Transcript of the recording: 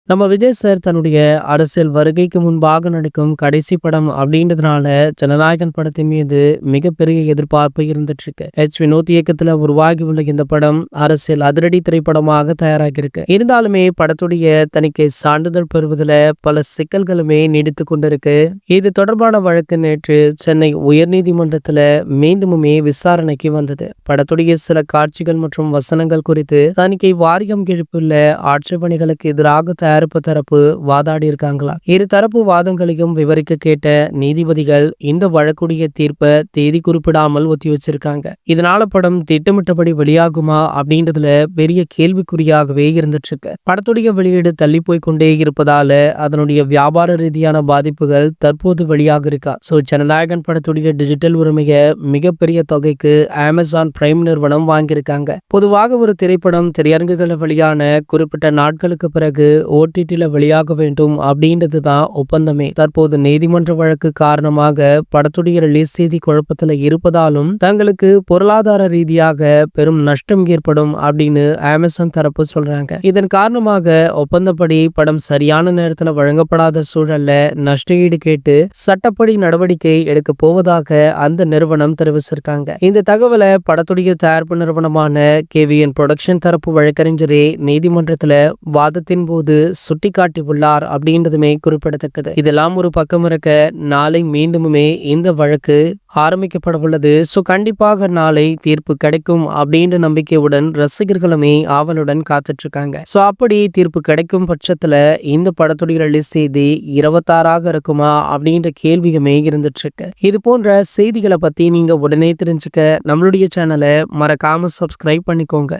நம்ம விஜய் சார் தன்னுடைய அரசியல் வருகைக்கு முன்பாக நடிக்கும் கடைசி படம் அப்படின்றதுனால ஜனநாயகன் படத்தின் மீது மிகப்பெரிய எதிர்பார்ப்பு இருந்துட்டு இருக்கு. வினோத் இயக்கத்துல உருவாகி உள்ள இந்த படம் அரசியல் அதிரடி திரைப்படமாக தயாராகி இருக்கு. இருந்தாலுமே படத்துடைய தணிக்கை சான்றிதழ் பெறுவதில் பல சிக்கல்களுமே நீடித்து கொண்டிருக்கு. இது தொடர்பான வழக்கு நேற்று சென்னை உயர்நீதிமன்றத்துல மீண்டுமே விசாரணைக்கு வந்தது. படத்துடைய சில காட்சிகள் மற்றும் வசனங்கள் குறித்து தணிக்கை வாரியம் எழுப்பியுள்ள ஆட்சேபனைகளுக்கு எதிராக தயாரிப்பு தரப்பு வாதாடி இருக்காங்களா? இரு தரப்பு வாதங்களையும் விவரிக்க கேட்ட நீதிபதிகள் இந்த வழக்குடைய தீர்ப்பை தேதி குறிப்பிடாமல் ஒத்தி வச்சிருக்காங்க. இதனால படம் திட்டமிட்டபடி வெளியாகுமா அப்படின்றதுல பெரிய கேள்விக்குறியாகவே இருந்துட்டு இருக்கு. படத்துடைய வெளியீடு தள்ளி போய் கொண்டே இருப்பதால அதனுடைய வியாபார ரீதியான பாதிப்புகள் தற்போது வெளியாக இருக்கா. ஜனநாயகன் படத்துடைய டிஜிட்டல் உரிமையை மிகப்பெரிய தொகைக்கு அமேசான் பிரைம் நிறுவனம் வாங்கியிருக்காங்க. பொதுவாக ஒரு திரைப்படம் திரையரங்குகளில் வெளியான குறிப்பிட்ட நாட்களுக்கு பிறகு ஓடிடில வெளியாக வேண்டும் அப்படின்றது தான் ஒப்பந்தமே. தற்போது நீதிமன்ற வழக்கு காரணமாக படத்துடைய ரிலீஸ் தேதி குழப்பத்துல இருப்பதாலும் தங்களுக்கு பொருளாதார ரீதியாக பெரும் நஷ்டம் ஏற்படும் அப்படின்னு அமேசான் தரப்பு சொல்றாங்க. இதன் காரணமாக ஒப்பந்தப்படி படம் சரியான நேரத்துல வழங்கப்படாத சூழல்ல நஷ்டஈடு கேட்டு சட்டப்படி நடவடிக்கை எடுக்க போவதாக அந்த நிறுவனம் தெரிவிச்சிருக்காங்க. இந்த தகவலை படத்துடைய தயாரிப்பு நிறுவனமான கேவிஎன் புரொடக்ஷன் தரப்பு வழக்கறிஞரே நீதிமன்றத்துல வாதத்தின் போது சுட்டிக்காட்டி உள்ளார் அப்படின்றதுமே குறிப்பிடத்தக்கது. இதெல்லாம் ஒரு பக்கம் இருக்க நாளை மீண்டுமே இந்த வழக்கு ஆரம்பிக்கப்பட உள்ளது. கண்டிப்பாக நாளை தீர்ப்பு கிடைக்கும் அப்படின்ற நம்பிக்கையுடன் ரசிகர்களுமே ஆவலுடன் காத்துட்டு இருக்காங்க. அப்படி தீர்ப்பு கிடைக்கும் பட்சத்துல இந்த படத்துடைய ரிலீஸ் செய்தி 26 இருக்குமா அப்படின்ற கேள்வியுமே இருந்துட்டு இருக்கு. இது போன்ற செய்திகளை பத்தி நீங்க உடனே தெரிஞ்சுக்க நம்மளுடைய சேனலை மறக்காம சப்ஸ்கிரைப் பண்ணிக்கோங்க.